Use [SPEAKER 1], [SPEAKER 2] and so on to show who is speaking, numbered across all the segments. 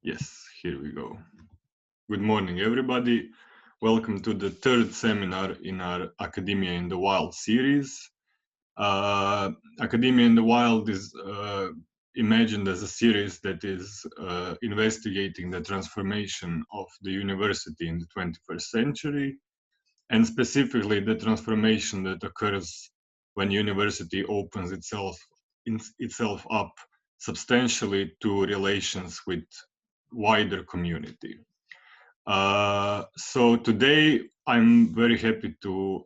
[SPEAKER 1] Yes, here we go. Good morning, everybody. Welcome to the third seminar in our Academia in the Wild series. Academia in the Wild is imagined as a series that is investigating the transformation of the university in the 21st century, and specifically the transformation that occurs when university opens itself up substantially to relations with wider community. So today I'm very happy to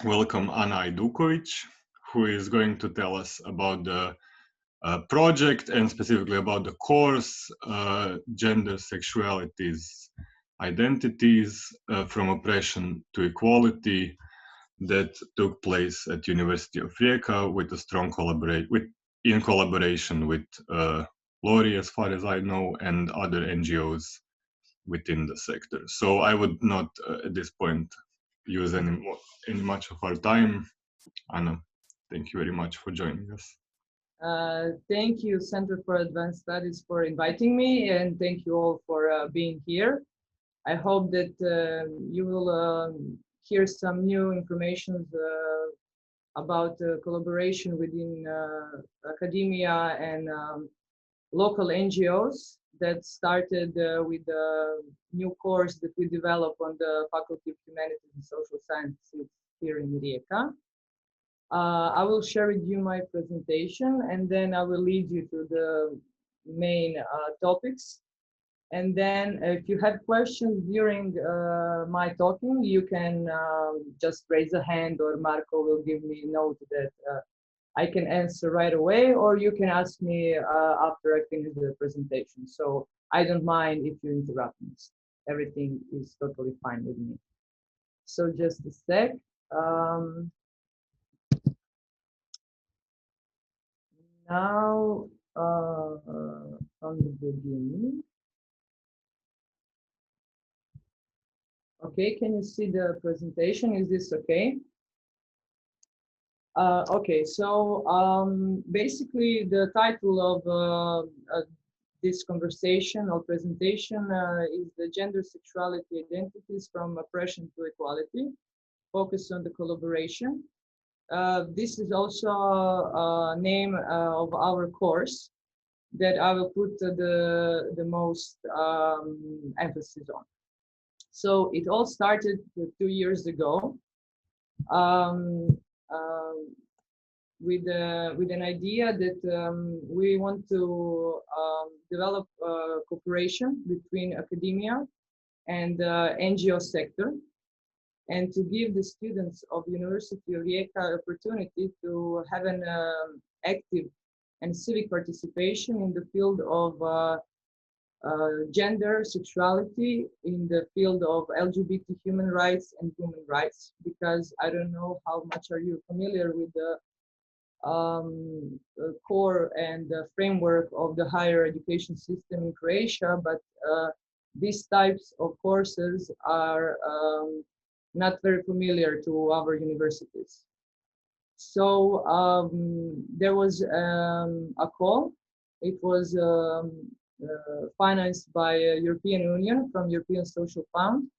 [SPEAKER 1] welcome Anna Ajduković, who is going to tell us about the project and specifically about the course, gender, sexualities, identities, from oppression to equality, that took place at University of Rijeka with a strong in collaboration with Lori, as far as I know, and other NGOs within the sector. So I would not at this point use any much of our time. Anna, thank you very much for joining us.
[SPEAKER 2] Thank you, Center for Advanced Studies, for inviting me, and thank you all for being here. I hope that you will hear some new information about collaboration within academia and local NGOs that started with a new course that we developed on the Faculty of Humanities and Social Sciences here in Rijeka. I will share with you my presentation, and then I will lead you to the main topics. And then if you have questions during my talking, you can just raise a hand, or Marco will give me a note that I can answer right away, or you can ask me after I finish the presentation. So I don't mind if you interrupt me. Everything is totally fine with me. So just a sec. Now, from the beginning. Okay, can you see the presentation? Is this okay? Okay, so basically the title of this conversation or presentation is the Gender, Sexuality, Identities from Oppression to Equality, focused on the collaboration. This is also a name of our course that I will put the most emphasis on. So it all started 2 years ago with an idea that we want to develop cooperation between academia and NGO sector, and to give the students of University of Rijeka opportunity to have an active and civic participation in the field of gender, sexuality, in the field of LGBT human rights and human rights, because I don't know how much are you familiar with the core and the framework of the higher education system in Croatia, but these types of courses are not very familiar to our universities. So there was a call. It was financed by European Union from European Social Fund,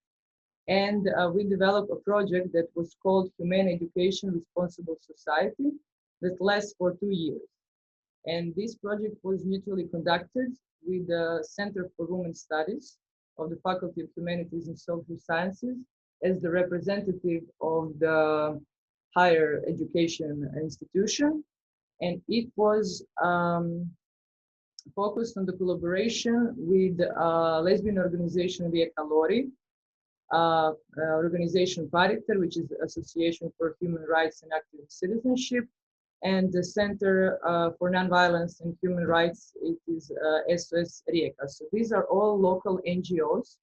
[SPEAKER 2] and we developed a project that was called Humane Education Responsible Society that lasts for 2 years. And this project was mutually conducted with the Center for Women Studies of the Faculty of Humanities and Social Sciences as the representative of the higher education institution. And it was focused on the collaboration with Lesbian Organisation Rijeka Lori, organization Pariter, which is the Association for Human Rights and Active Citizenship, and the Center for Nonviolence and Human Rights, it is SOS Rijeka. So these are all local NGOs,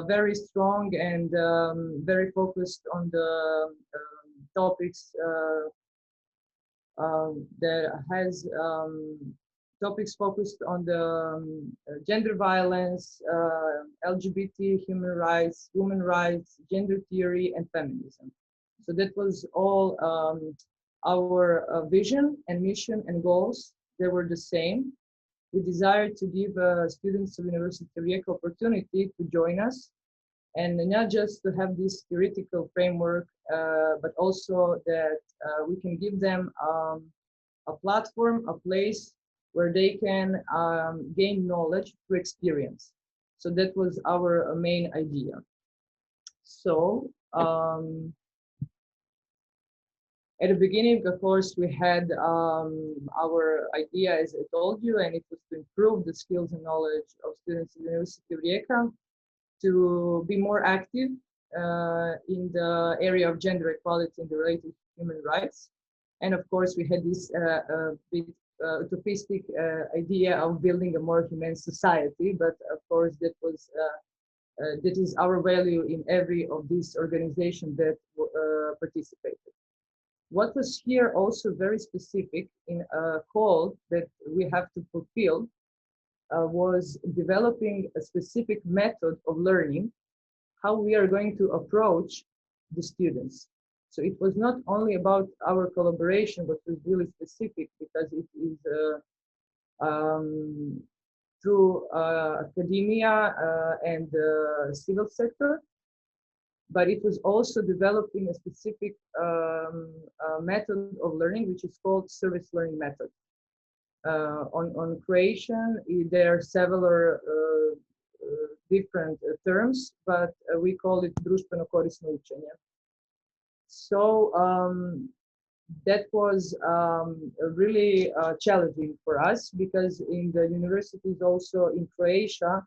[SPEAKER 2] very strong and very focused on the topics that has topics focused on the gender violence, LGBT, human rights, women rights, gender theory, and feminism. So that was all Our vision and mission and goals, they were the same. We desired to give students of University of Rijeka opportunity to join us, and not just to have this theoretical framework, but also that we can give them a platform, a place where they can gain knowledge through experience. So that was our main idea. So at the beginning, of course, we had our idea, as I told you, and it was to improve the skills and knowledge of students at the University of Rijeka, to be more active in the area of gender equality and the related human rights. And of course, we had this bit utopistic idea of building a more humane society, but of course, that is our value in every of these organizations that participated. What was here also very specific in a call that we have to fulfill was developing a specific method of learning, how we are going to approach the students. So it was not only about our collaboration, but was really specific because it is through academia and the civil sector, but it was also developing a specific method of learning, which is called service learning method. On Croatian, there are several different terms, but we call it društveno korisno učenje. So that was really challenging for us, because in the universities also in Croatia,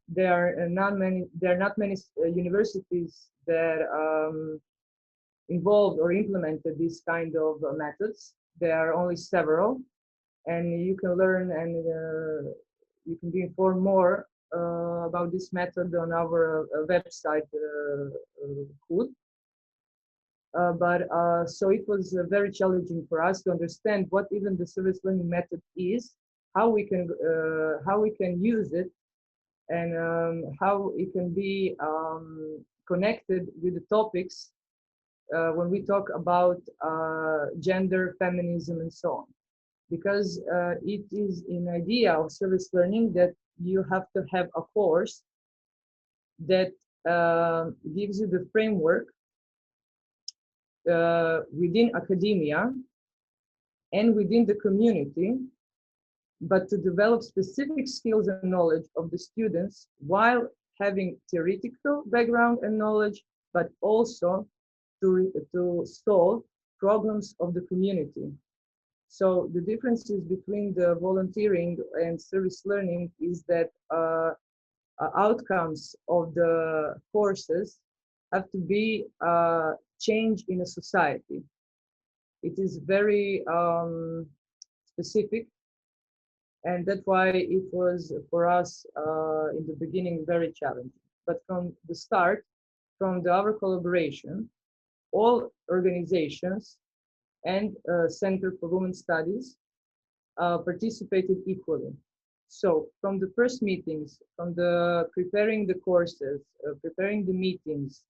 [SPEAKER 2] there are not many universities that involved or implemented this kind of methods. There are only several, and you can learn and you can be informed more about this method on our website, HUD. So it was very challenging for us to understand what even the service learning method is, how we can use it, and how it can be connected with the topics when we talk about gender, feminism, and so on. Because it is an idea of service learning that you have to have a course that gives you the framework within academia and within the community, but to develop specific skills and knowledge of the students while having theoretical background and knowledge, but also to solve problems of the community. So the differences between the volunteering and service learning is that outcomes of the courses have to be changed in a society. It is very specific, and that's why it was for us in the beginning very challenging. But from the start, from our collaboration, all organizations and Center for Women Studies participated equally. So from the first meetings, from the preparing the courses, preparing the meetings,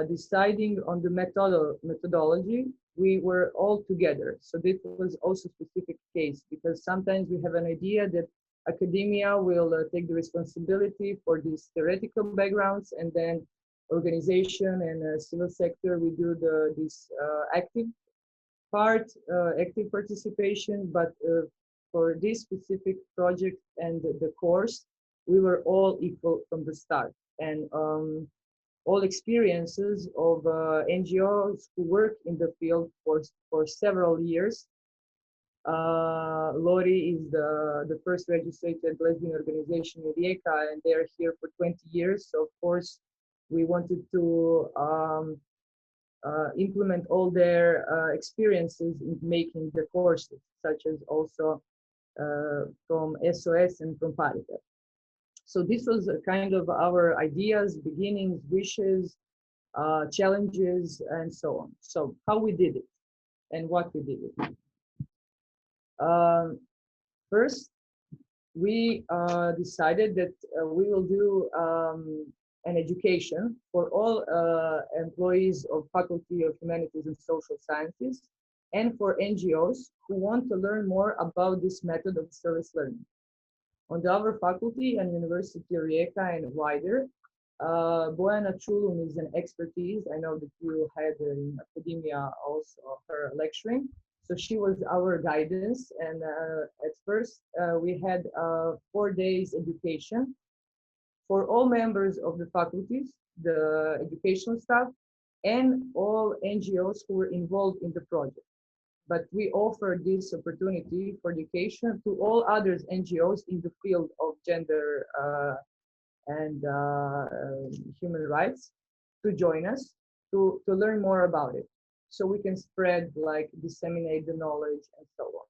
[SPEAKER 2] deciding on the methodology, we were all together. So this was also a specific case, because sometimes we have an idea that academia will take the responsibility for these theoretical backgrounds, and then organization and civil sector, we do this active part, active participation. But for this specific project and the course, we were all equal from the start. And all experiences of NGOs who work in the field for several years. Lori is the first registered lesbian organization in Rijeka, and they are here for 20 years. So of course, we wanted to implement all their experiences in making the courses, such as also from SOS and from Pariter. So this was a kind of our ideas, beginnings, wishes, challenges, and so on. So how we did it and what we did it. First, we decided that we will do an education for all employees of Faculty of Humanities and Social Sciences and for NGOs who want to learn more about this method of service learning. On the other faculty and University of Rijeka and wider, Bojana Čulun is an expertise. I know that you had in academia also her lecturing. So she was our guidance. And at first we had 4 days education for all members of the faculties, the educational staff, and all NGOs who were involved in the project. But we offer this opportunity for education to all other NGOs in the field of gender and human rights to join us to learn more about it, so we can spread, like, disseminate the knowledge and so on.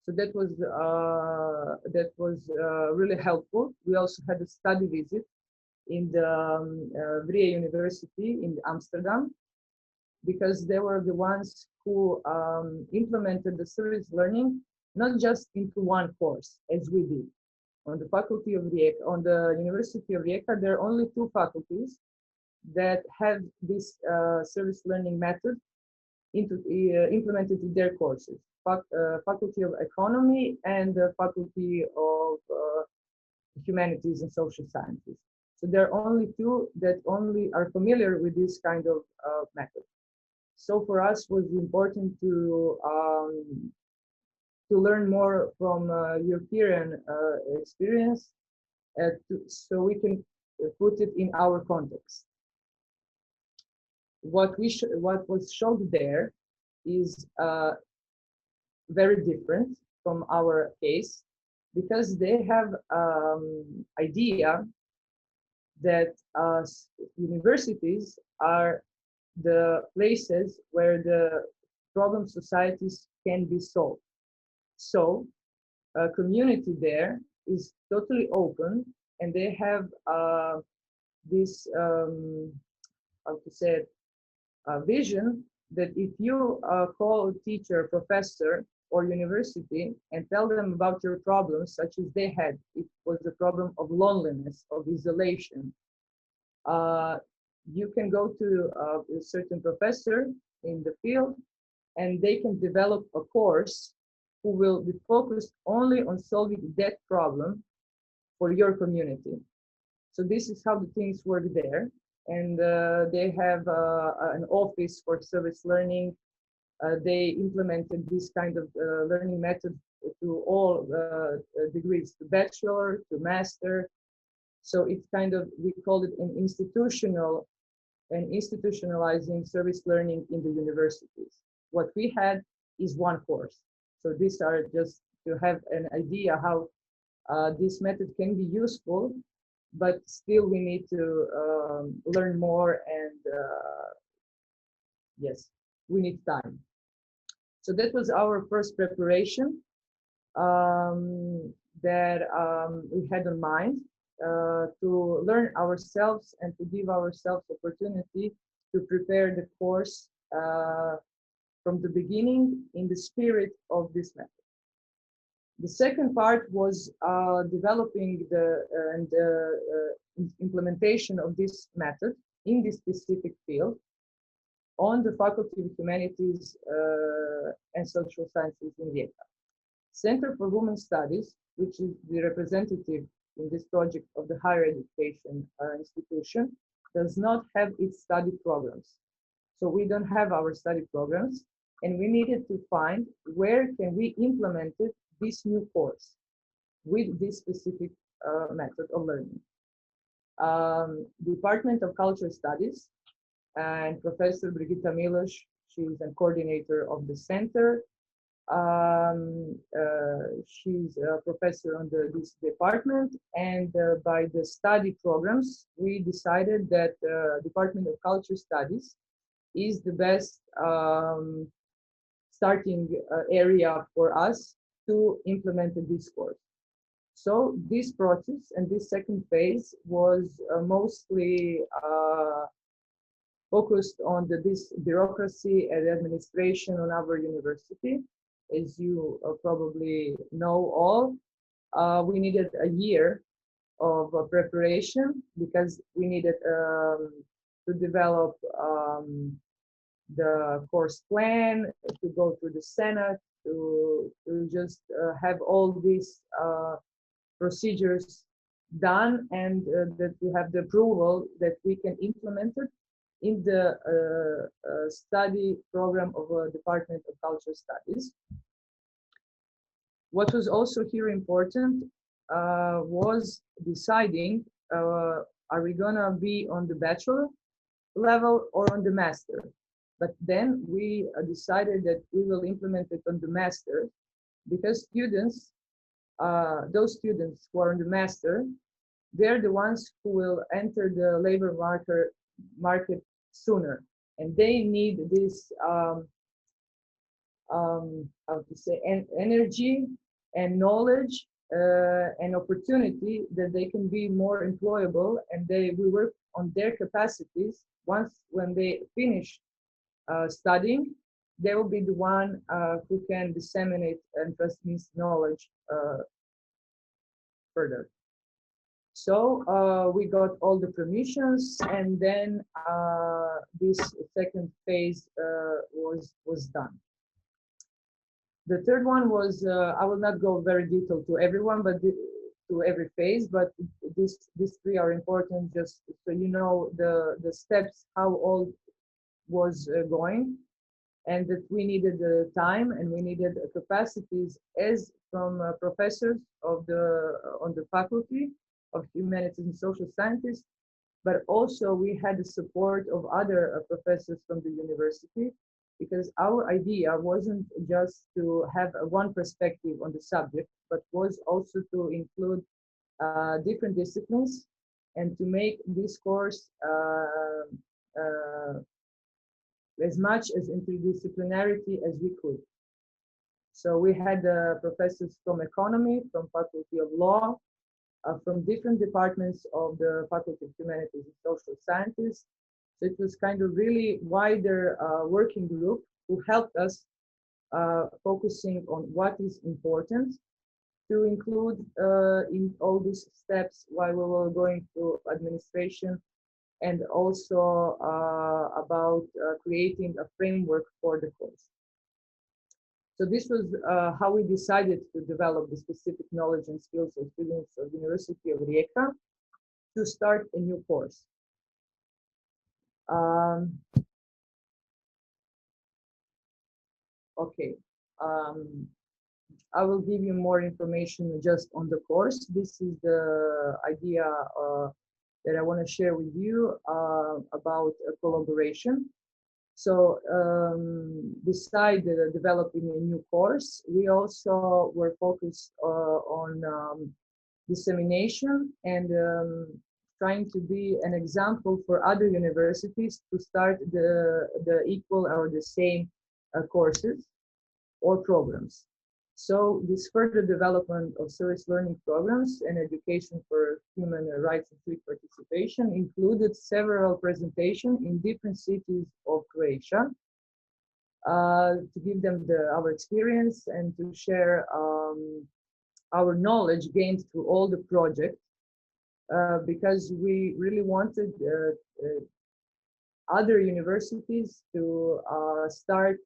[SPEAKER 2] So that was really helpful. We also had a study visit in the Vrije University in Amsterdam, because they were the ones who implemented the service learning, not just into one course as we did. On the faculty of Rijeka, on the University of Rijeka, there are only 2 faculties that have this service learning method implemented in their courses. Faculty of Economy and the Faculty of Humanities and Social Sciences. So there are only 2 that only are familiar with this kind of method. So for us, it was important to learn more from European experience, so we can put it in our context. What was showed there is very different from our case, because they have idea that universities are the places where the problem societies can be solved. So a community there is totally open, and they have this how to say it, vision that if you call a teacher, professor, or university and tell them about your problems, such as they had, it was the problem of loneliness, of isolation, you can go to a certain professor in the field, and they can develop a course who will be focused only on solving that problem for your community. So this is how the things work there. And they have an office for service learning. They implemented this kind of learning method to all degrees, to bachelor, to master. So it's kind of, we call it an institutionalizing service learning in the universities. What we had is one course. So these are just to have an idea how this method can be useful, but still we need to learn more, and yes, we need time. So that was our first preparation that we had in mind, to learn ourselves and to give ourselves opportunity to prepare the course from the beginning in the spirit of this method. The second part was developing the implementation of this method in this specific field on the Faculty of Humanities and Social Sciences in Rijeka. Center for Women Studies, which is the representative in this project of the higher education institution, does not have its study programs. So we don't have our study programs, and we needed to find where can we implement it, this new course with this specific method of learning. Department of Cultural Studies and Professor Brigitta Miloš, she is a coordinator of the center. She's a professor on this department, and by the study programs, we decided that Department of Culture Studies is the best starting area for us to implement this course. So this process and this second phase was mostly focused on this bureaucracy and administration on our university. As you probably know all, we needed a year of preparation, because we needed to develop the course plan, to go through the Senate, to just have all these procedures done, and that we have the approval that we can implement it in the study program of a Department of Cultural Studies. What was also here important was deciding, are we gonna be on the bachelor level or on the master? But then we decided that we will implement it on the master, because students, those students who are on the master, they're the ones who will enter the labor market sooner, and they need this how to say, energy and knowledge and opportunity that they can be more employable, and we work on their capacities. Once when they finish studying, they will be the one who can disseminate and transmit knowledge further. So we got all the permissions, and then this second phase was done. The third one was, I will not go very detailed to everyone, but to every phase, but these three are important, just so you know the steps, how all was going, and that we needed the time and we needed capacities as from professors on the faculty of Humanities and Social Sciences, but also we had the support of other professors from the university, because our idea wasn't just to have one perspective on the subject, but was also to include different disciplines and to make this course as much as interdisciplinarity as we could. So we had professors from economy, from Faculty of Law, from different departments of the Faculty of Humanities and Social Sciences. So it was kind of really wider working group who helped us focusing on what is important to include in all these steps while we were going through administration, and also about creating a framework for the course. So this was how we decided to develop the specific knowledge and skills of students of the University of Rijeka to start a new course. Okay, I will give you more information just on the course. This is the idea that I want to share with you about a collaboration. So beside developing a new course, we also were focused on dissemination and trying to be an example for other universities to start the equal or the same courses or programs. So this further development of service learning programs and education for human rights and civic participation included several presentations in different cities of Croatia to give them our experience and to share our knowledge gained through all the projects, because we really wanted other universities to start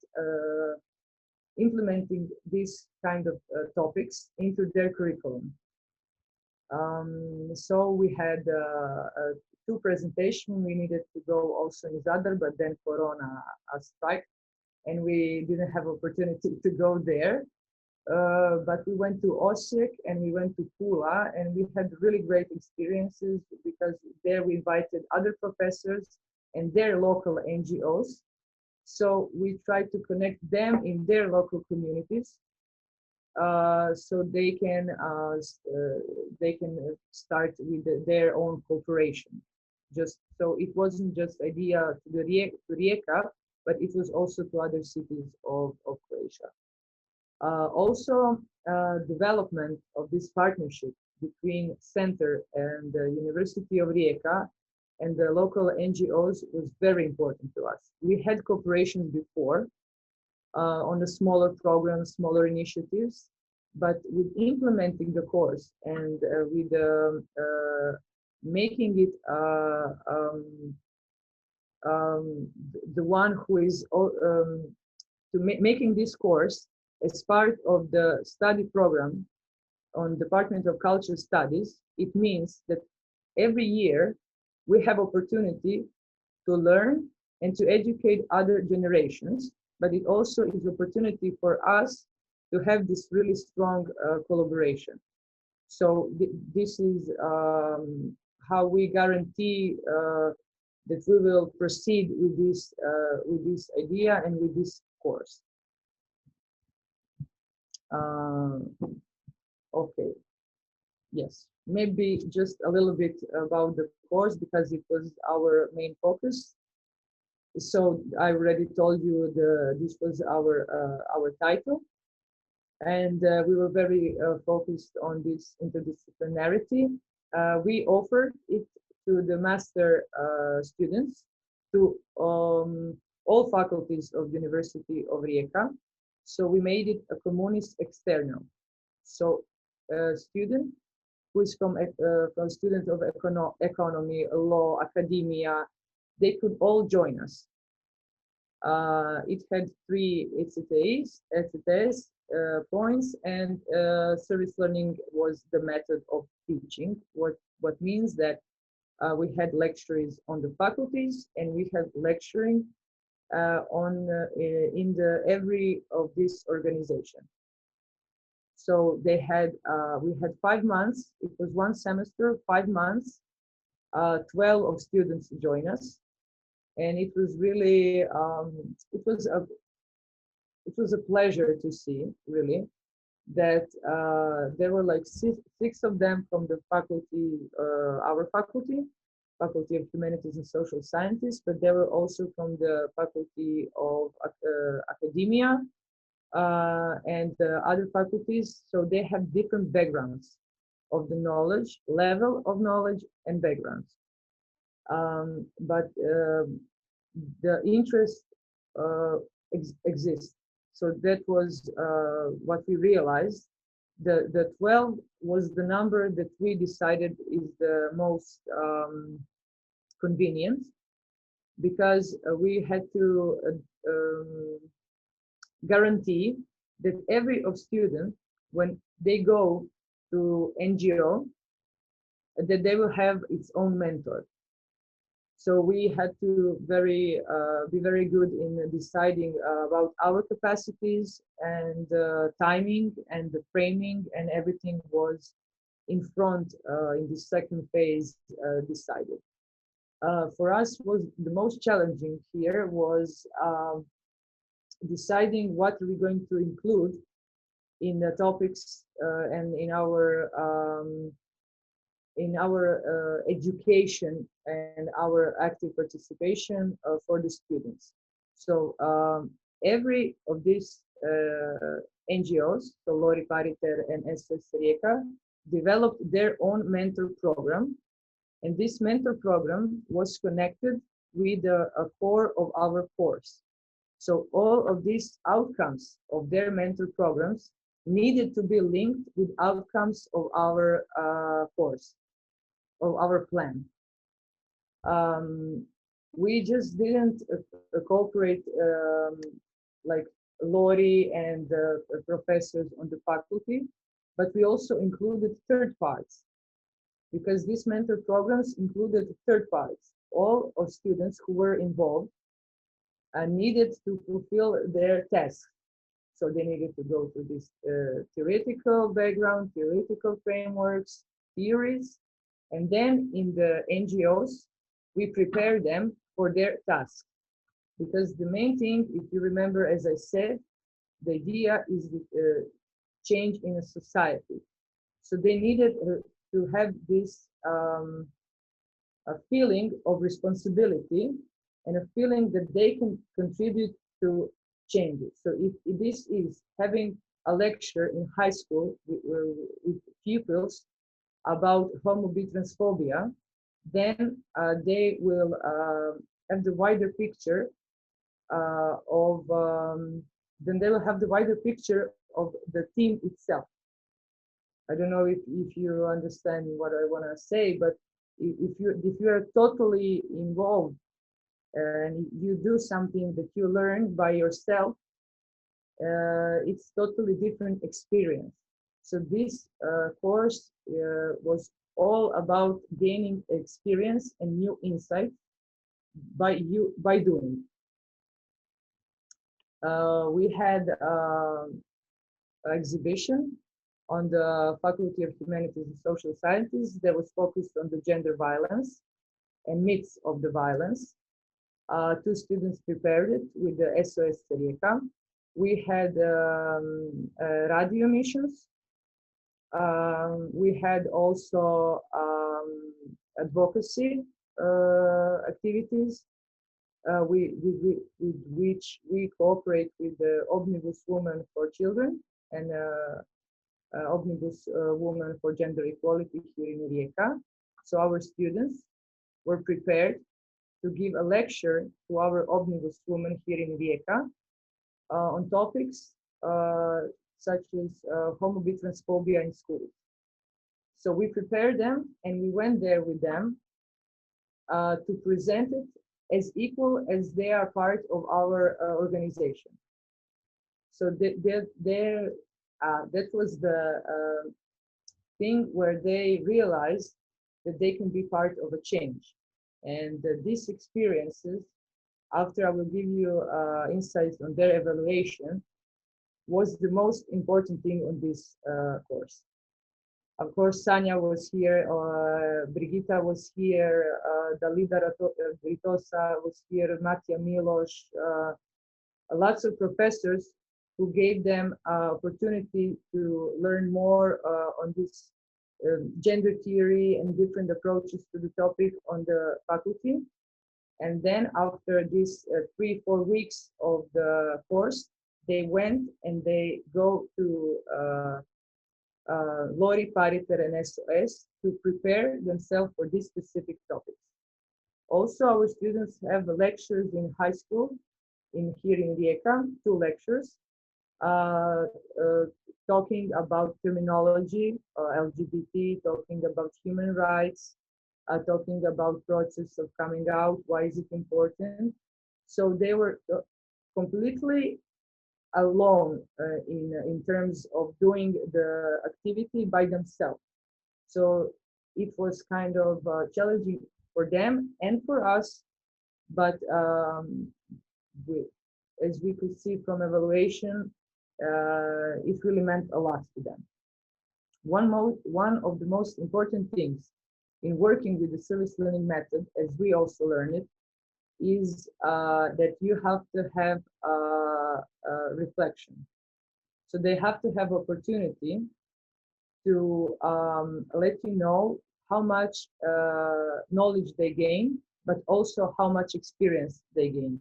[SPEAKER 2] implementing these kind of topics into their curriculum. So we had two presentations. We needed to go also in Zadar, but then Corona struck and we didn't have opportunity to go there. But we went to Osijek and we went to Pula, and we had really great experiences because there we invited other professors and their local NGOs. So we tried to connect them in their local communities, so they can start with their own cooperation. Just so it wasn't just idea to the Rijeka, but it was also to other cities of Croatia. Also, development of this partnership between Center and the University of Rijeka and the local NGOs was very important to us. We had cooperation before on the smaller programs, smaller initiatives, but with implementing the course and with making it the one who is making this course as part of the study program on Department of Cultural Studies. It means that every year we have opportunity to learn and to educate other generations, but it also is opportunity for us to have this really strong collaboration. So this is how we guarantee that we will proceed with this idea and with this course. Okay, yes, maybe just a little bit about the course because it was our main focus. So I already told you this was our title, and we were very focused on this interdisciplinarity. We offered it to the master students, to all faculties of University of Rijeka. So we made it a communis external. So a student who is from student of economy, law, academia, they could all join us. It had 3 ECTS points, and service learning was the method of teaching. What means that we had lectures on the faculties, and we had lecturing in every of this organization. So they had we had 5 months. It was 1 semester, 5 months. 12 of students join us, and it was really it was a pleasure to see really that there were like six of them from the faculty, our faculty of Humanities and Social Sciences, but they were also from the faculty of academia and other faculties. So they have different backgrounds of the knowledge, level of knowledge and backgrounds. But the interest exists. So that was what we realized. The 12 was the number that we decided is the most convenient, because we had to guarantee that every of student, when they go to NGO, that they will have its own mentor. So we had to be very good in deciding about our capacities and timing and the framing, and everything was in front in the second phase decided. For us, was the most challenging here was deciding what are we going to include in the topics and in our education and our active participation for the students. So every of these NGOs, so Pariter and SOS Rijeka, developed their own mentor program, and this mentor program was connected with a core of our course. So all of these outcomes of their mentor programs needed to be linked with outcomes of our course, of our plan. We just didn't cooperate like Lori and professors on the faculty, but we also included third parties, because these mentor programs included third parties. All of students who were involved needed to fulfill their tasks. So they needed to go through this theoretical background, theoretical frameworks, theories, and then in the NGOs, we prepare them for their task. Because the main thing, if you remember, as I said, the idea is change in a society. So they needed to have this a feeling of responsibility and a feeling that they can contribute to changes. So if this is having a lecture in high school with pupils about homotransphobia, then they will have the wider picture then they will have the wider picture of the theme itself. I don't know if you understand what I want to say, but if you are totally involved and you do something that you learn by yourself, it's totally different experience. So this course was all about gaining experience and new insight by doing. We had exhibition on the Faculty of Humanities and Social Sciences that was focused on the gender violence and myths of the violence. Two students prepared it with the SOS Rijeka. We had radio emissions. We had also advocacy activities with which we cooperate with the Omnibus Woman for Children and Omnibus Woman for Gender Equality here in Rijeka. So our students were prepared to give a lecture to our Omnibus Woman here in Rijeka on topics such as homotransphobia in schools. So we prepared them and we went there with them to present it as equal as they are part of our organization. So that was the thing where they realized that they can be part of a change. And these experiences, after I will give you insights on their evaluation, was the most important thing on this course. Of course, Sanya was here, Brigitta was here, Dalida Ritosa was here, Matija Miloš, lots of professors who gave them opportunity to learn more on this gender theory and different approaches to the topic on the faculty. And then after these 3-4 weeks of the course, they went and they go to Lori, Pariter and SOS to prepare themselves for these specific topics. Also, our students have lectures in high school here in Rijeka, 2 lectures, talking about terminology, LGBT, talking about human rights, talking about process of coming out, why is it important. So they were completely alone in terms of doing the activity by themselves. So it was kind of challenging for them and for us, but as we could see from evaluation, it really meant a lot to them. One of the most important things in working with the service learning method, as we also learn it, is that you have to have reflection. So they have to have opportunity to let you know how much knowledge they gain, but also how much experience they gain.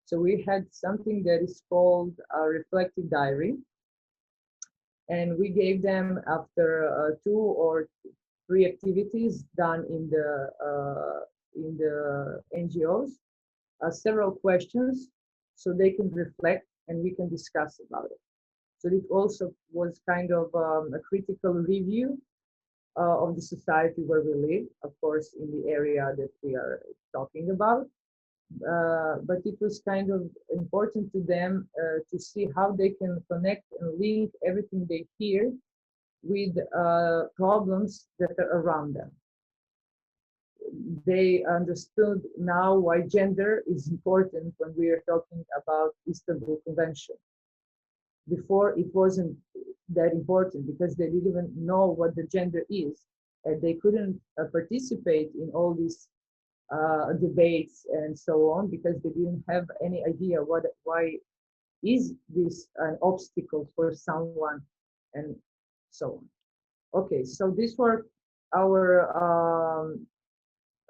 [SPEAKER 2] So we had something that is called a reflective diary, and we gave them, after 2 or 3 activities done in the NGOs, several questions so they can reflect and we can discuss about it. So it also was kind of a critical review of the society where we live, of course, in the area that we are talking about. But it was kind of important to them to see how they can connect and link everything they hear with problems that are around them. They understood now why gender is important when we are talking about Istanbul Convention. Before, it wasn't that important because they didn't even know what the gender is, and they couldn't participate in all these debates and so on because they didn't have any idea why is this an obstacle for someone and so on. Okay, so these were our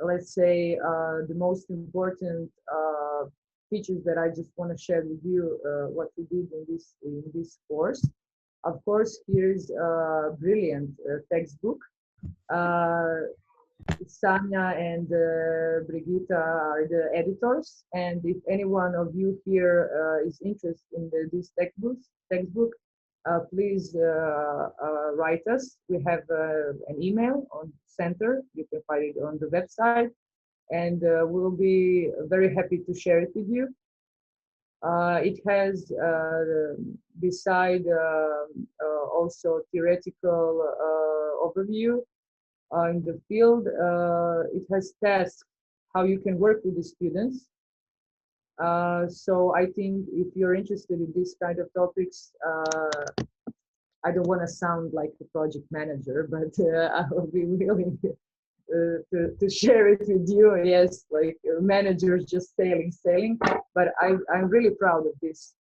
[SPEAKER 2] let's say the most important features that I just want to share with you what we did in this course. Of course, here's a brilliant textbook. Sanya and Brigitta are the editors, and if any one of you here is interested in this textbook, please write us. We have an email on center. You can find it on the website, and we'll be very happy to share it with you. It has, beside also theoretical overview in the field, it has tasks how you can work with the students. So I think if you're interested in this kind of topics, I don't want to sound like a project manager, but I will be willing to share it with you. Yes, like managers just sailing. But I'm really proud of this,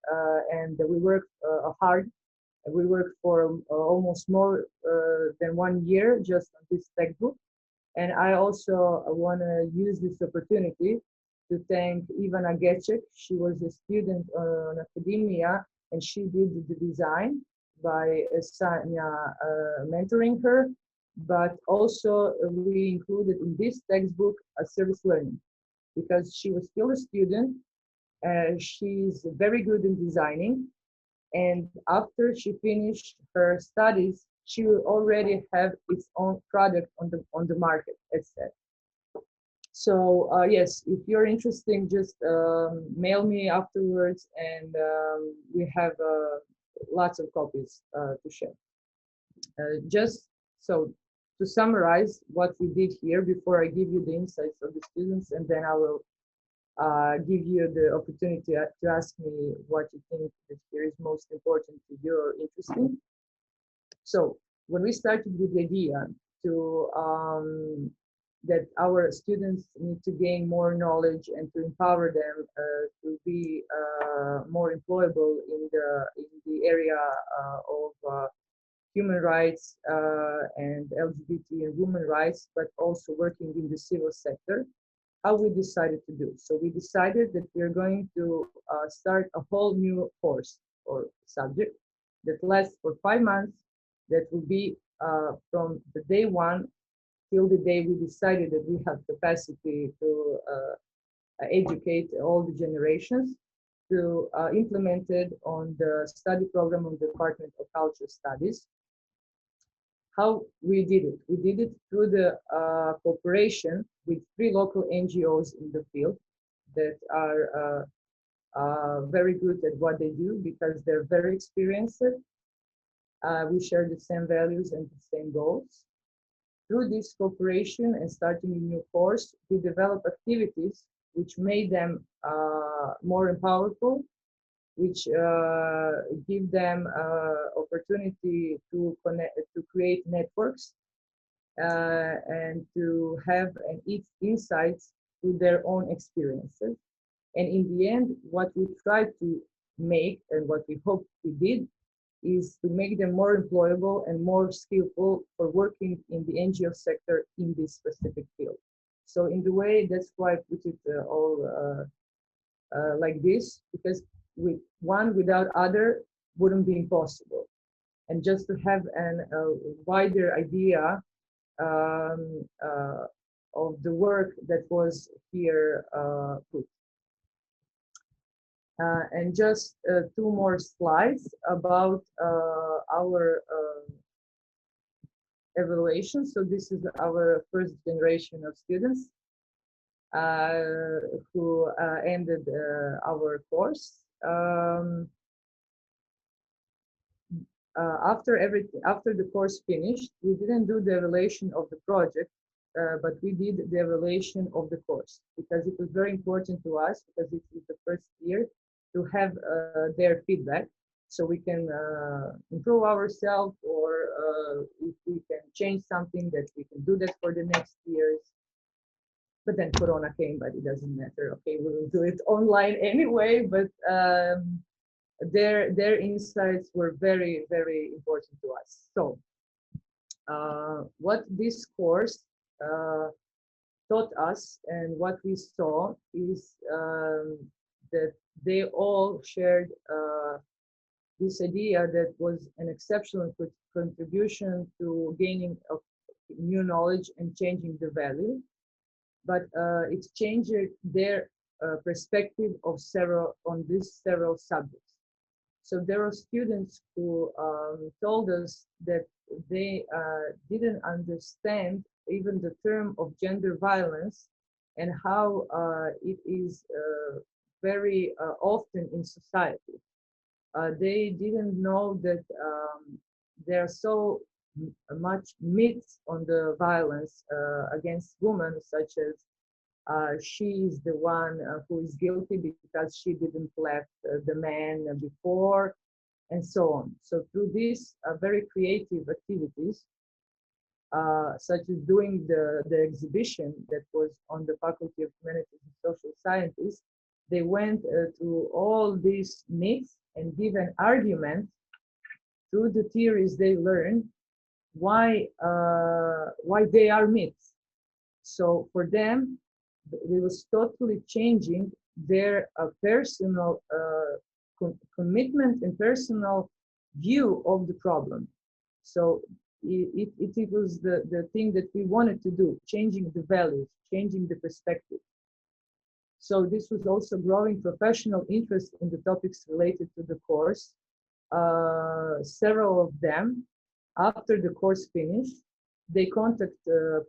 [SPEAKER 2] and we work hard. We worked for almost more than 1 year just on this textbook. And I also want to use this opportunity to thank Ivana Gecek. She was a student on academia, and she did the design by Sanya mentoring her. But also we included in this textbook a service learning, because she was still a student. She's very good in designing. And after she finished her studies, she will already have its own product on the market, etc. So yes, if you're interested, just mail me afterwards, and we have lots of copies to share. Just so to summarize what we did here before I give you the insights of the students, and then I will give you the opportunity to ask me what you think that here is most important to you or interesting. So when we started with the idea to that our students need to gain more knowledge and to empower them to be more employable in the area of human rights and LGBT and women rights, but also working in the civil sector, how we decided to do. So we decided that we're going to start a whole new course or subject that lasts for 5 months, that will be from the day one till the day we decided that we have capacity to educate all the generations, to implement it on the study program of the Department of Cultural Studies. How we did it? We did it through the cooperation with 3 local NGOs in the field that are very good at what they do, because they're very experienced. We share the same values and the same goals. Through this cooperation and starting a new course, we develop activities which made them more powerful, which give them opportunity to connect, to create networks, and to have insights to their own experiences. And in the end, what we tried to make, and what we hope we did, is to make them more employable and more skillful for working in the NGO sector in this specific field. So in the way, that's why I put it all like this, because with one without other wouldn't be impossible. And just to have a wider idea of the work that was here put. And just 2 more slides about our evaluation. So this is our first generation of students who ended our course. After the course finished, we didn't do the evaluation of the project, but we did the evaluation of the course, because it was very important to us, because it is the first year, to have their feedback, so we can improve ourselves, or if we can change something, that we can do that for the next years. But then Corona came, but it doesn't matter. Okay, we will do it online anyway, but their insights were very, very important to us. So what this course taught us, and what we saw, is that they all shared this idea that was an exceptional contribution to gaining of new knowledge and changing the value, but it changed their perspective of several subjects. So there are students who told us that they didn't understand even the term of gender violence, and how it is very often in society. They didn't know that there are so much myths on the violence against women, such as she is the one who is guilty because she didn't left the man before, and so on. So through these very creative activities, such as doing the exhibition that was on the Faculty of Humanities and Social Sciences, they went through all these myths and give an argument through the theories they learned why they are myths. So for them, it was totally changing their personal commitment and personal view of the problem. So it was the thing that we wanted to do, changing the values, changing the perspective. So this was also growing professional interest in the topics related to the course. Several of them, after the course finished, they contact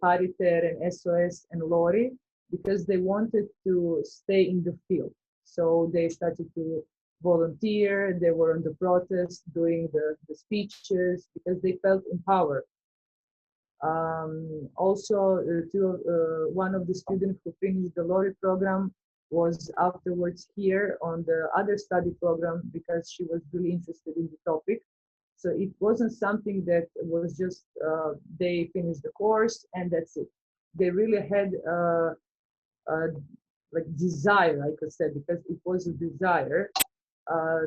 [SPEAKER 2] Pariter and SOS and Lori because they wanted to stay in the field. So they started to volunteer, they were on the protest, doing the speeches, because they felt empowered. Also, one of the students who finished the Lori program was afterwards here on the other study program because she was really interested in the topic. So it wasn't something that was just they finished the course and that's it. They really had like desire, I could say, because it was a desire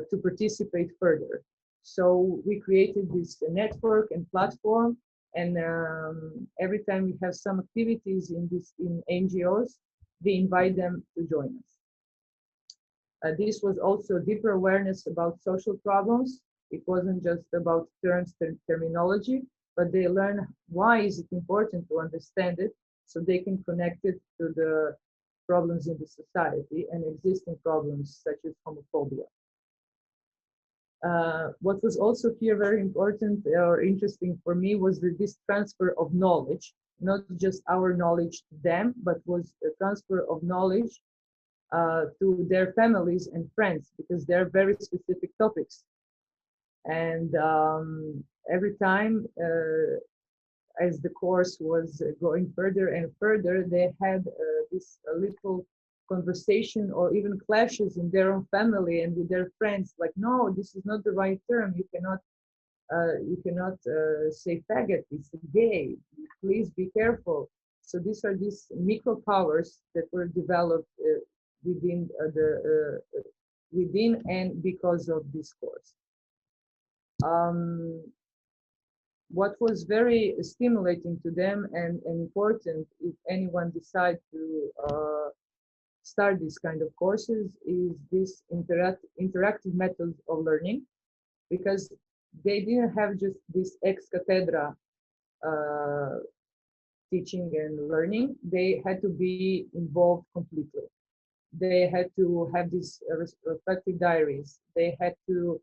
[SPEAKER 2] to participate further. So we created this network and platform, and every time we have some activities in NGOs, we invite them to join us. This was also deeper awareness about social problems. It wasn't just about terms, terminology, but they learn why is it important to understand it so they can connect it to the problems in the society and existing problems such as homophobia. What was also here very important or interesting for me was this transfer of knowledge, not just our knowledge to them, but was a transfer of knowledge to their families and friends, because they're very specific topics. And every time, as the course was going further and further, they had this little conversation or even clashes in their own family and with their friends, like, no, this is not the right term. You cannot say faggot, it's gay. Please be careful. So these are these micro powers that were developed within within and because of this course. What was very stimulating to them and important if anyone decides to start this kind of courses is this interactive methods of learning, because they didn't have just this ex cathedra teaching and learning. They had to be involved completely. They had to have these reflective diaries. They had to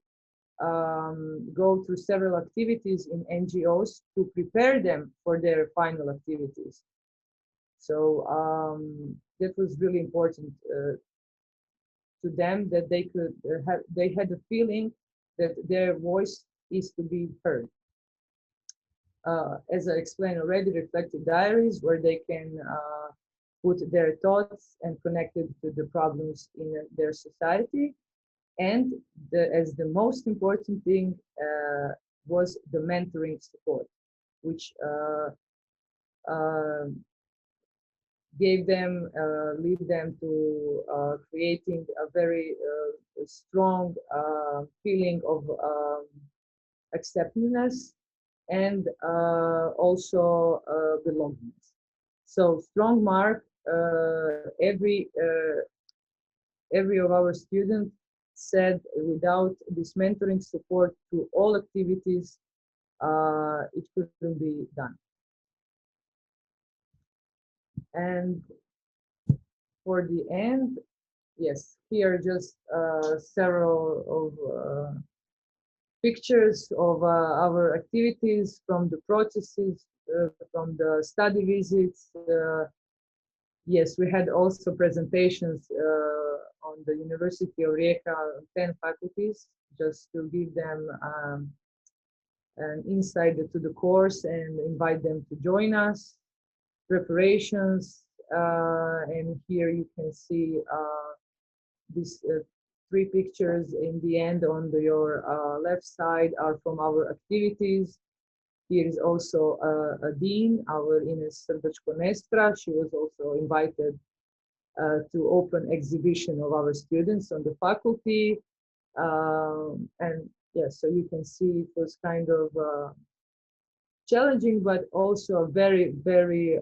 [SPEAKER 2] go through several activities in NGOs to prepare them for their final activities. So that was really important to them, that they could they had the feeling that their voice is to be heard. As I explained already, reflective diaries where they can put their thoughts and connect it to the problems in their society. And as the most important thing was the mentoring support, which gave them, lead them to creating a very strong feeling of acceptedness and also belongingness. So strong mark, every of our students said without this mentoring support to all activities, it couldn't be done. And for the end, yes, here just several of pictures of our activities from the processes, from the study visits, Yes, we had also presentations on the University of Rijeka, 10 faculties, just to give them an insight to the course and invite them to join us. Preparations, and here you can see these 3 pictures in the end on your left side are from our activities. Here is also a dean, our Ines Srdačko-Nestra. She was also invited to open exhibition of our students on the faculty. And yeah, so you can see it was kind of challenging, but also a very, very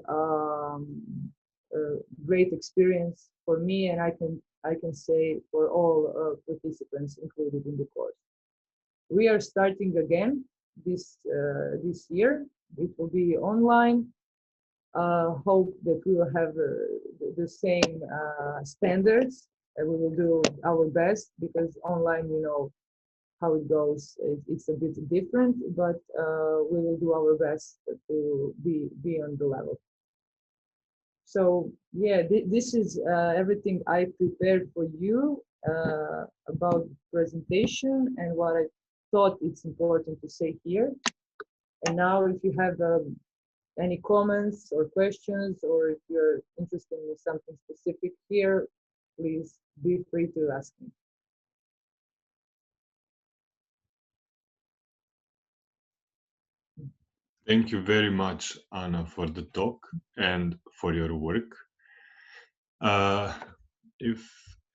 [SPEAKER 2] great experience for me, and I can say for all participants included in the course. We are starting again this year. It will be online. Hope that we will have the same standards, and we will do our best, because online, you know how it goes. It's a bit different, but we will do our best to be on the level. So yeah, this is everything I prepared for you about presentation and what I thought it's important to say here. And now, if you have any comments or questions, or if you're interested in something specific here, please be free to ask me.
[SPEAKER 1] Thank you very much, Anna, for the talk and for your work. If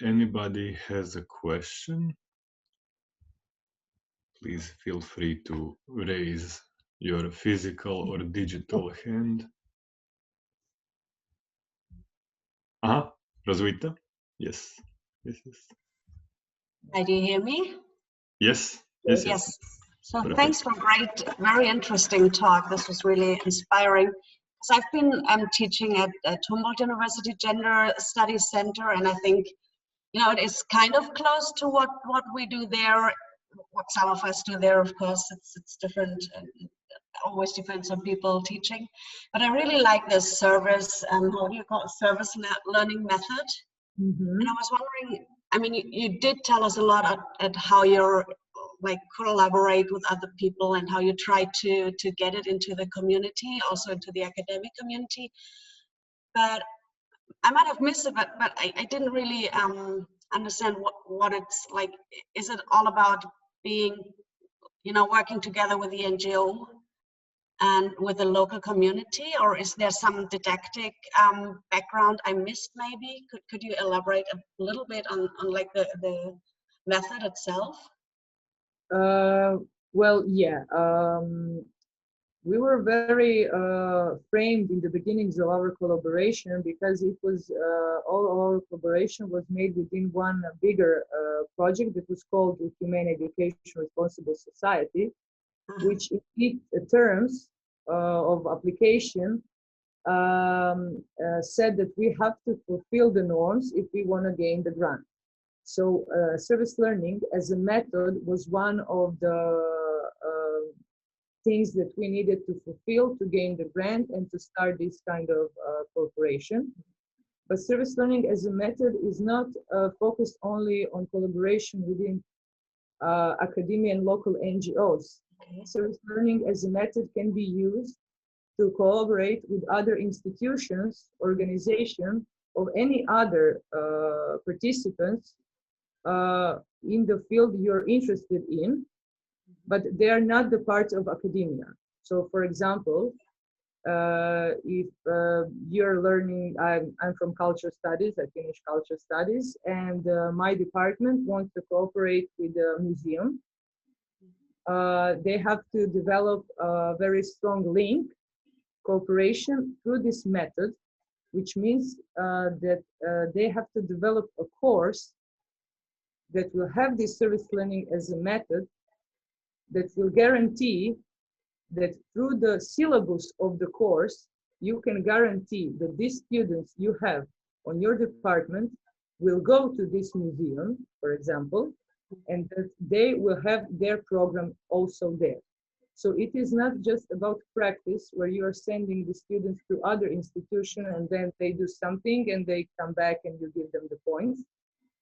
[SPEAKER 1] anybody has a question, please feel free to raise your physical or digital hand. Roswitha? Yes. Yes.
[SPEAKER 3] Hi, do you hear me?
[SPEAKER 1] Yes.
[SPEAKER 3] Yes. So
[SPEAKER 1] Perfect.
[SPEAKER 3] Thanks for a great, very interesting talk. This was really inspiring. So I've been teaching at Humboldt University Gender Studies Center, and I think, you know, it is kind of close to what we do there, what some of us do there. Of course, it's different, always depends on people teaching. But I really like this service, how do you call it, service learning method.
[SPEAKER 2] Mm-hmm.
[SPEAKER 3] And I was wondering, I mean, you did tell us a lot at how you're like collaborate with other people and how you try to get it into the community, also into the academic community. But I might have missed it, but I didn't really understand what it's like. Is it all about being, you know, working together with the NGO and with the local community, or is there some didactic background I missed maybe? Could you elaborate a little bit on like the method itself?
[SPEAKER 2] Well, yeah. We were very framed in the beginnings of our collaboration, because it was all of our collaboration was made within one bigger project that was called the Humane Education Responsible Society, which in its terms of application said that we have to fulfill the norms if we want to gain the grant. So service learning as a method was one of the things that we needed to fulfill to gain the grant and to start this kind of cooperation. But service learning as a method is not focused only on collaboration within academia and local NGOs. Service learning as a method can be used to collaborate with other institutions, organizations, or any other participants in the field you're interested in, but they are not the part of academia. So for example, if you're learning, I'm from culture studies, I finished culture studies, and my department wants to cooperate with a museum. They have to develop a very strong link, cooperation through this method, which means that they have to develop a course that will have this service learning as a method, that will guarantee that through the syllabus of the course, you can guarantee that these students you have on your department will go to this museum, for example, and that they will have their program also there. So it is not just about practice where you are sending the students to other institutions and then they do something and they come back and you give them the points.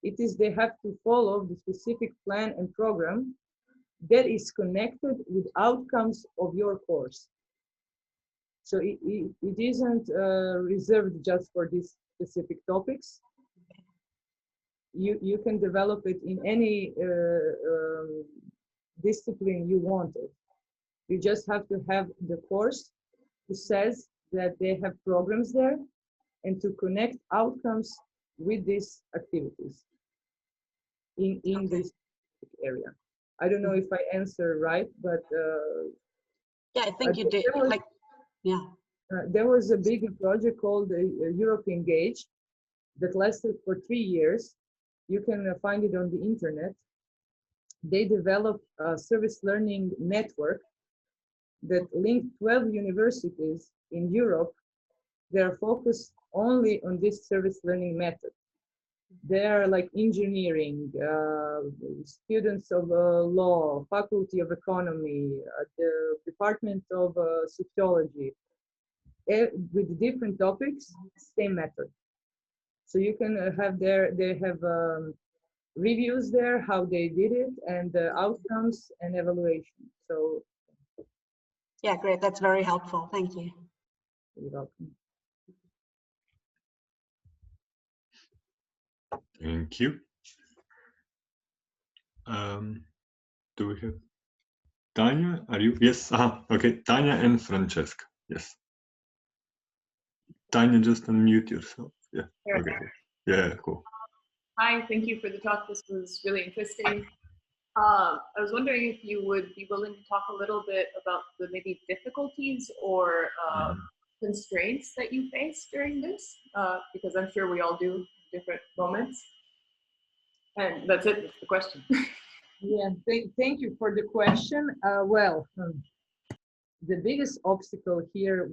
[SPEAKER 2] It is they have to follow the specific plan and program that is connected with outcomes of your course. So it isn't reserved just for these specific topics. You can develop it in any discipline you wanted. You just have to have the course who says that they have programs there and to connect outcomes with these activities in this area. I don't know if I answer right, but
[SPEAKER 3] yeah, I think you did.
[SPEAKER 2] There was a big project called Europe Engage that lasted for 3 years. You can find it on the internet. They developed a service learning network that linked 12 universities in Europe. They're focused only on this service learning method. They're like engineering, students of law, faculty of economy, the department of sociology, with different topics, same method. So you can have they have reviews there, how they did it, and the outcomes and evaluation. So
[SPEAKER 3] yeah, great. That's very helpful. Thank you.
[SPEAKER 2] You're welcome.
[SPEAKER 1] Thank you. Do we have Tanya? Are you? Yes. Okay. Tanya and Francesca. Yes. Tanya, just unmute yourself. Yeah.
[SPEAKER 4] Sure.
[SPEAKER 1] Okay. Yeah. Cool.
[SPEAKER 4] Hi. Thank you for the talk. This was really interesting. I was wondering if you would be willing to talk a little bit about the maybe difficulties or constraints that you face during this, because I'm sure we all do in different moments. And that's it, that's the question.
[SPEAKER 2] Yeah, thank you for the question. The biggest obstacle here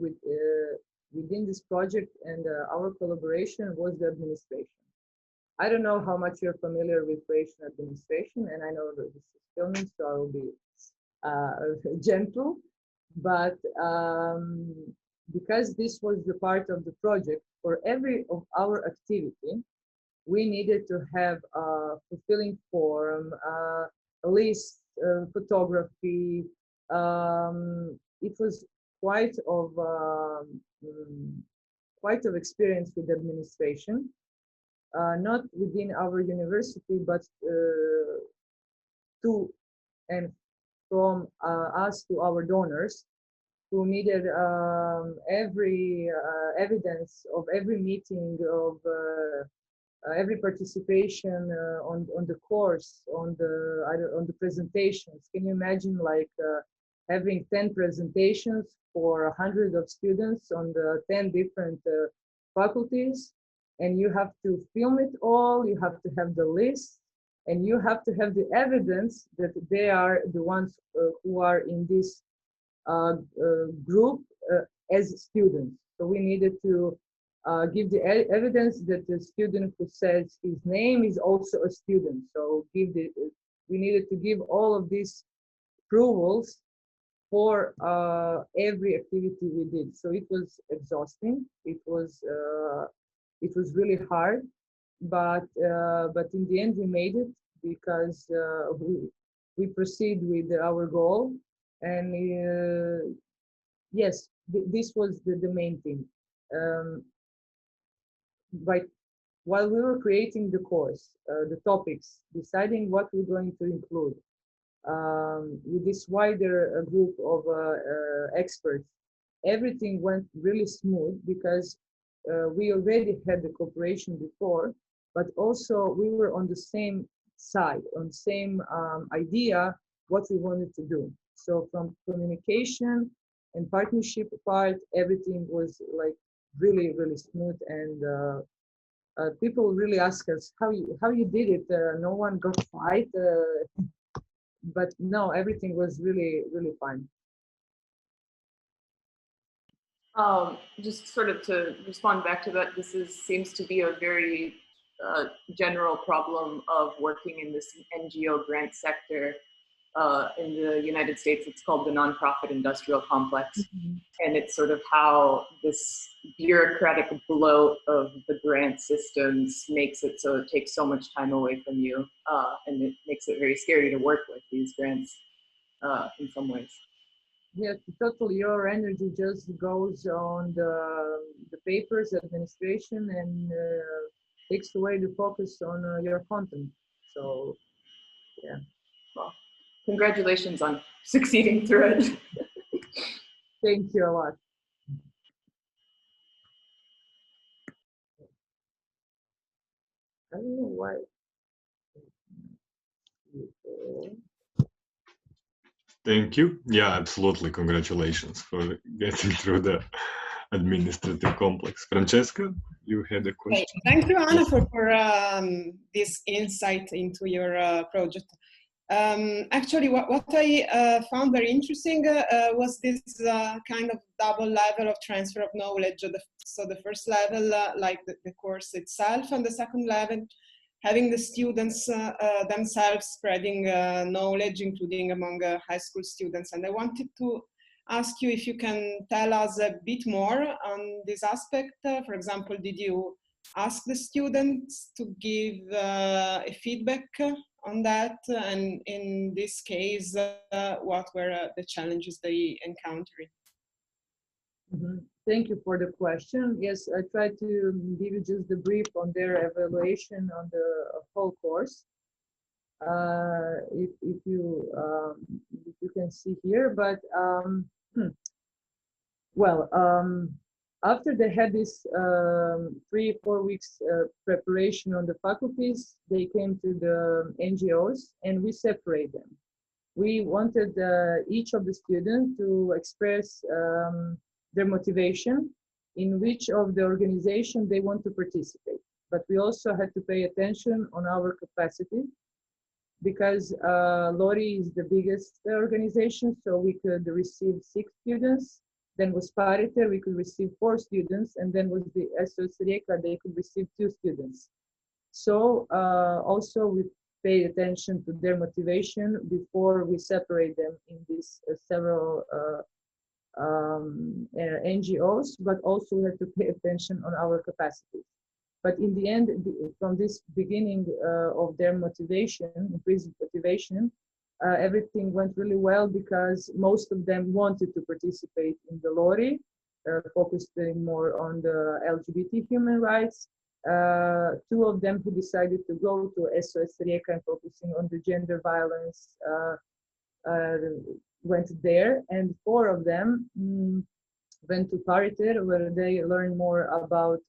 [SPEAKER 2] within this project and our collaboration was the administration. I don't know how much you're familiar with Croatian administration, and I know that this is filming, so I will be gentle. But because this was the part of the project, for every of our activity, we needed to have a fulfilling form, a list, photography. It was quite of experience with administration. Not within our university, but to and from us to our donors, who needed every evidence of every meeting, of every participation on the course, on the presentations. Can you imagine like having 10 presentations for 100 of students on the 10 different faculties? And you have to film it all, you have to have the list, and you have to have the evidence that they are the ones who are in this group as students. So we needed to give the evidence that the student who says his name is also a student. So we needed to give all of these approvals for every activity we did. So it was exhausting. It was really hard, but in the end we made it because we proceed with our goal, and yes, this was the main thing. While we were creating the course, the topics, deciding what we're going to include, with this wider group of experts, everything went really smooth because we already had the cooperation before, but also we were on the same side, on the same idea, what we wanted to do. So from communication and partnership part, everything was like really, really smooth, and people really ask us how you did it. No one got fight, but no, everything was really, really fine.
[SPEAKER 4] Just sort of to respond back to that, this seems to be a very general problem of working in this NGO grant sector, in the United States, it's called the nonprofit industrial complex. And it's sort of how this bureaucratic bloat of the grant systems makes it so it takes so much time away from you. And it makes it very scary to work with these grants in some ways.
[SPEAKER 2] Yeah, totally. Your energy just goes on the papers, administration, and takes away the focus on your content. So, yeah.
[SPEAKER 4] Well, congratulations on succeeding through it.
[SPEAKER 2] Thank you a lot. I don't know why.
[SPEAKER 1] Thank you. Yeah, absolutely. Congratulations for getting through the administrative complex. Francesca, you had a question.
[SPEAKER 5] Okay. Thank you, Anna, for this insight into your project. Actually, what I found very interesting was this kind of double level of transfer of knowledge. So the first level, like the course itself, and the second level, having the students themselves spreading knowledge, including among high school students. And I wanted to ask you if you can tell us a bit more on this aspect. For example, did you ask the students to give a feedback on that? And in this case, what were the challenges they encountered?
[SPEAKER 2] Thank you for the question. Yes, I tried to give you just the brief on their evaluation on the whole course. If you can see here, but after they had this 3-4 weeks preparation on the faculties, they came to the NGOs and we separate them. We wanted each of the students to express their motivation in which of the organization they want to participate. But we also had to pay attention on our capacity because Lori is the biggest organization, so we could receive 6 students. Then was Pariter, we could receive 4 students, and then was the SOS Rijeka, they could receive 2 students. So also we pay attention to their motivation before we separate them in these several NGOs, but also we have to pay attention on our capacity. But in the end, from this beginning of their motivation, increased motivation, everything went really well because most of them wanted to participate in the Lori, focusing more on the LGBT human rights. 2 of them who decided to go to SOS Rijeka and focusing on the gender violence went there, and 4 of them went to Pariter, where they learn more about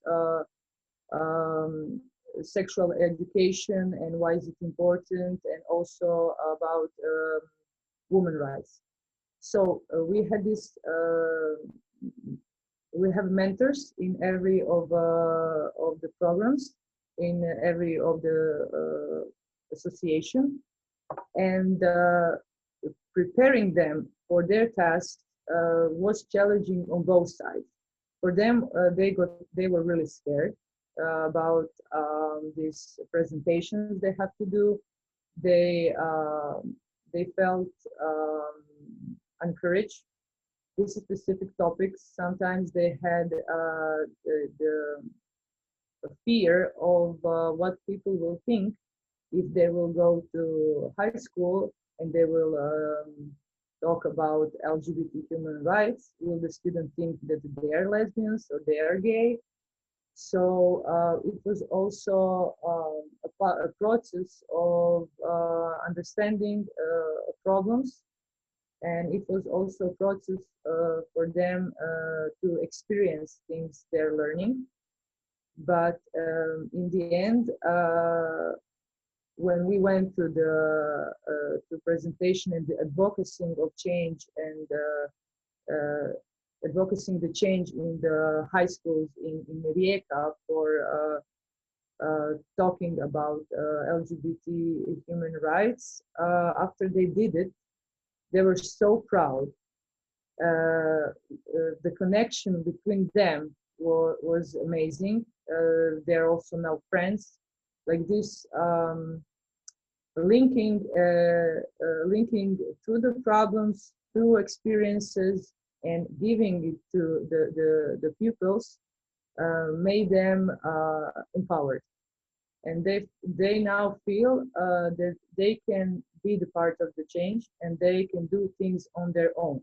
[SPEAKER 2] sexual education and why is it important, and also about women rights. So we had this. We have mentors in every of the programs, in every of the association, and preparing them for their tasks was challenging on both sides. For them, they were really scared about these presentations they have to do. They felt encouraged. These specific topics, sometimes they had the fear of what people will think if they will go to high school and they will talk about LGBT human rights. Will the student think that they are lesbians or they are gay? So it was also a process of understanding problems, and it was also a process for them to experience things they're learning. But in the end, when we went to the presentation and the advocacy of change and advocating the change in the high schools in Rijeka for talking about LGBT human rights, after they did it, they were so proud. The connection between them was amazing. They're also now friends. Like this linking to the problems, through experiences, and giving it to the pupils made them empowered. And they now feel that they can be the part of the change and they can do things on their own.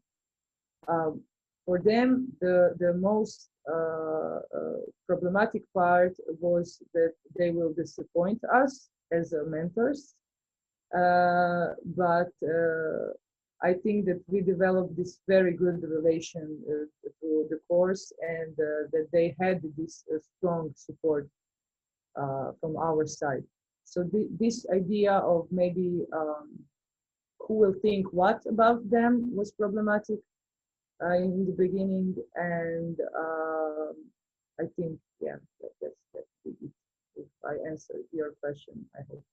[SPEAKER 2] For them, the most problematic part was that they will disappoint us as mentors. But I think that we developed this very good relation through the course, and that they had this strong support from our side. So this idea of maybe who will think what about them was problematic in the beginning, and I think, yeah, that's it. If I answered your question, I hope.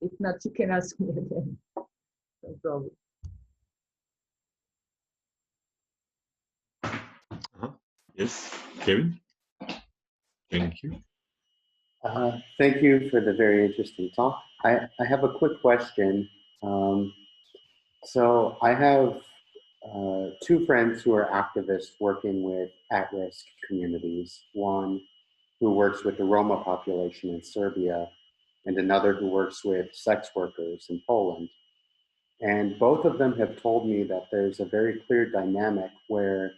[SPEAKER 2] If not, you can ask me again. No problem.
[SPEAKER 1] Yes, Kevin. Thank you.
[SPEAKER 6] Thank you for the very interesting talk. I have a quick question. So I have two friends who are activists working with at-risk communities. One who works with the Roma population in Serbia, and another who works with sex workers in Poland. And both of them have told me that there's a very clear dynamic where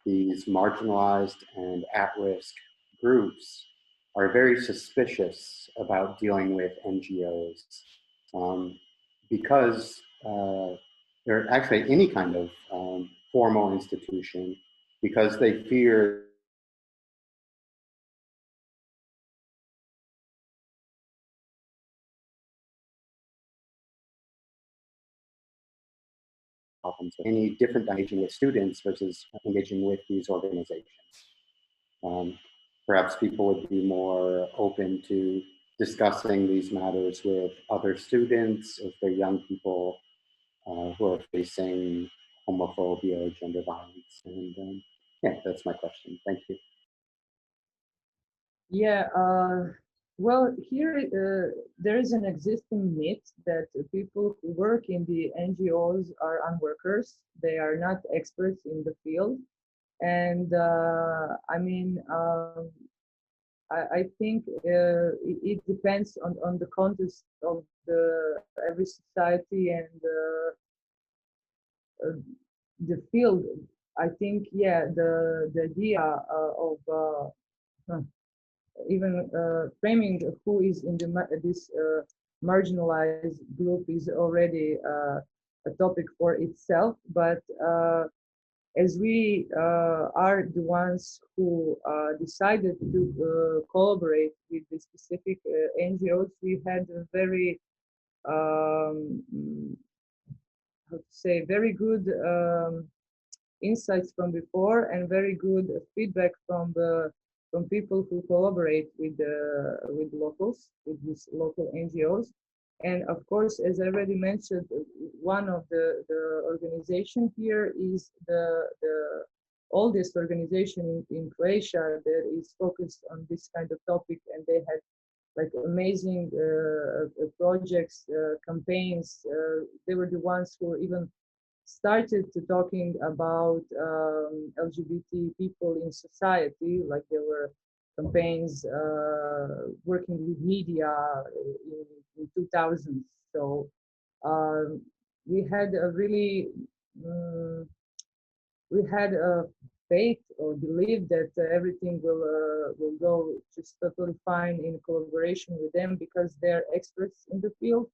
[SPEAKER 6] these marginalized and at-risk groups are very suspicious about dealing with NGOs because they're actually any kind of formal institution, because they fear problems, any different engaging with students versus engaging with these organizations. Perhaps people would be more open to discussing these matters with other students if they're young people who are facing homophobia or gender violence. And yeah, that's my question. Thank you.
[SPEAKER 2] Yeah, well, here there is an existing myth that people who work in the NGOs are unworkers. They are not experts in the field. And I mean, I think it depends on the context of every society and the field. I think, yeah, the idea of even framing who is in this marginalized group is already a topic for itself. But as we are the ones who decided to collaborate with the specific NGOs, we had a very, how to say, very good insights from before, and very good feedback from people who collaborate with locals, with these local NGOs. And of course, as I already mentioned, one of the organization here is the oldest organization in Croatia that is focused on this kind of topic, and they had like amazing projects, campaigns. They were the ones who even started to talking about LGBT people in society. Like there were campaigns working with media in 2000s. So we had a really we had a faith or belief that everything will go just totally fine in collaboration with them, because they're experts in the field.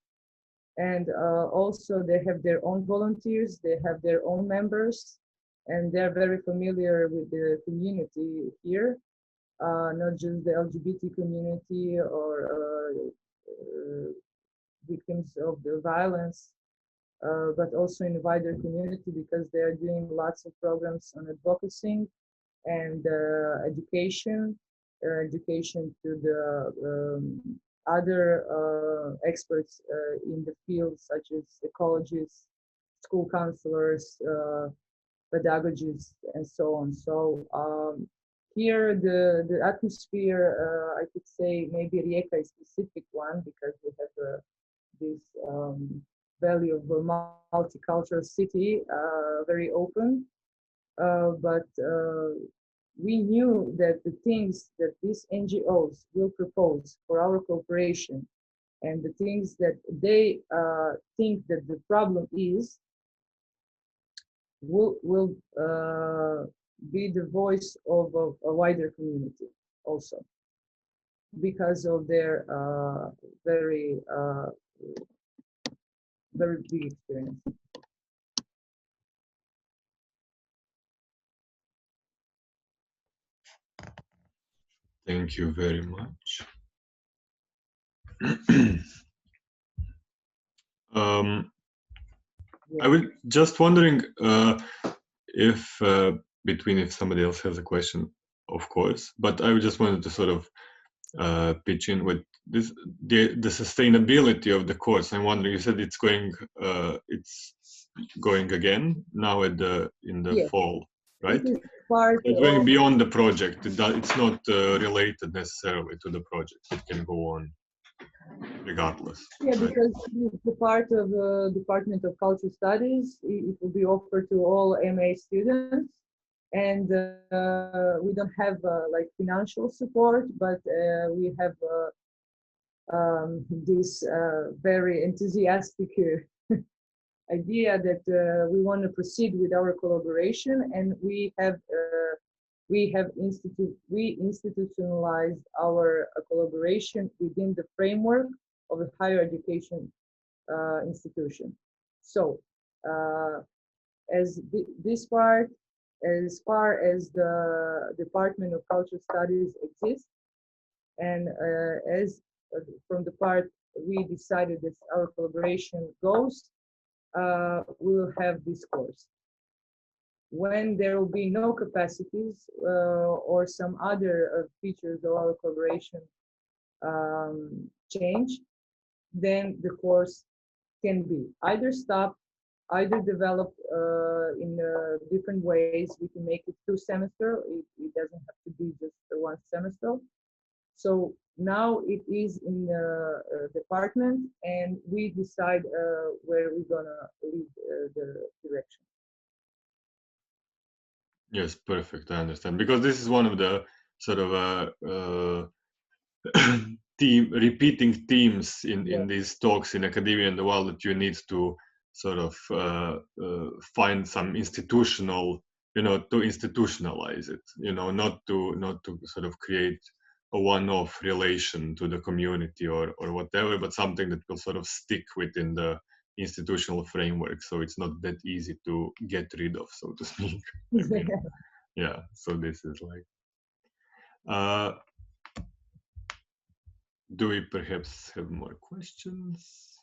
[SPEAKER 2] And also they have their own volunteers, they have their own members, and they're very familiar with the community here, not just the LGBT community or victims of the violence, but also in the wider community, because they are doing lots of programs on advocacy and education to the other experts in the field, such as ecologists, school counselors, pedagogists, and so on. So here the atmosphere, I could say maybe Rijeka is a specific one, because we have this value of a multicultural city very open. But we knew that the things that these NGOs will propose for our cooperation and the things that they think that the problem is will be the voice of a wider community also, because of their very big experience.
[SPEAKER 1] Thank you very much. I was just wondering if somebody else has a question, of course, but I just wanted to sort of pitch in with this, the sustainability of the course. I'm wondering, you said it's going again now in the fall, right? It's going beyond the project. It's not related necessarily to the project. It can go on regardless.
[SPEAKER 2] Yeah, right? Because it's the part of the Department of Cultural Studies. It will be offered to all MA students, and we don't have like financial support, but we have this very enthusiastic idea that we want to proceed with our collaboration, and we institutionalized our collaboration within the framework of a higher education institution. So this part, as far as the Department of Cultural Studies exists, and as from the part we decided that our collaboration goes, we will have this course. When there will be no capacities or some other features of our collaboration change, then the course can be either stopped, either developed in different ways. We can make it 2 semesters. It doesn't have to be just 1 semester. So now it is in the department, and we decide where we're gonna lead the direction.
[SPEAKER 1] Yes, perfect. I understand, because this is one of the sort of repeating themes in these talks in academia and the world, that you need to sort of find some institutional, to institutionalize it, not to sort of create a one-off relation to the community or whatever, but something that will sort of stick within the institutional framework, so it's not that easy to get rid of, so to speak. I mean, yeah, so this is like do we perhaps have more questions?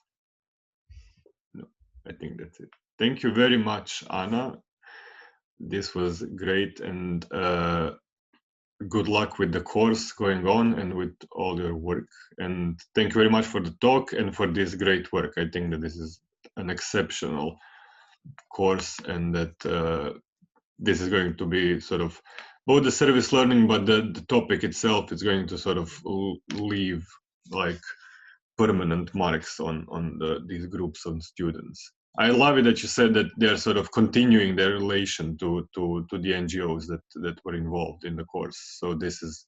[SPEAKER 1] No, I think that's it. Thank you very much, Anna. This was great, and good luck with the course going on and with all your work. And thank you very much for the talk and for this great work. I think that this is an exceptional course, and that this is going to be sort of both the service learning, but the topic itself is going to sort of leave like permanent marks on these groups of students. I love it that you said that they're sort of continuing their relation to the NGOs that were involved in the course. So this is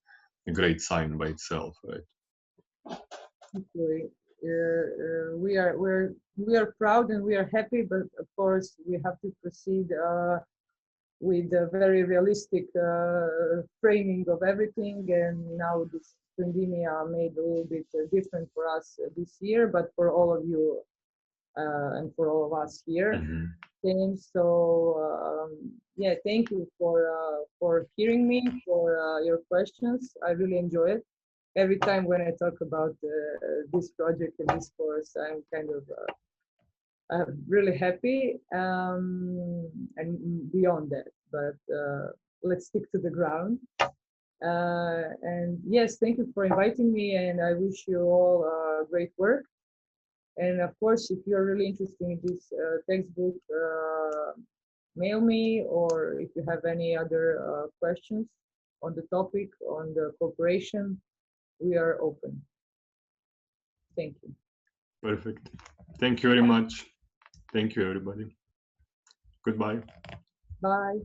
[SPEAKER 1] a great sign by itself, right?
[SPEAKER 2] Okay. We are proud and we are happy, but of course we have to proceed with a very realistic framing of everything. And now this pandemic made a little bit different for us this year, but for all of you and for all of us here. Mm-hmm. So yeah, thank you for hearing me, for your questions. I really enjoy it. Every time when I talk about this project and this course, I'm kind of really happy, and beyond that, but let's stick to the ground. And yes, thank you for inviting me, and I wish you all great work. And of course, if you're really interested in this textbook, mail me, or if you have any other questions on the topic, on the cooperation, we are open. Thank you.
[SPEAKER 1] Perfect. Thank you very much. Thank you, everybody. Goodbye.
[SPEAKER 2] Bye.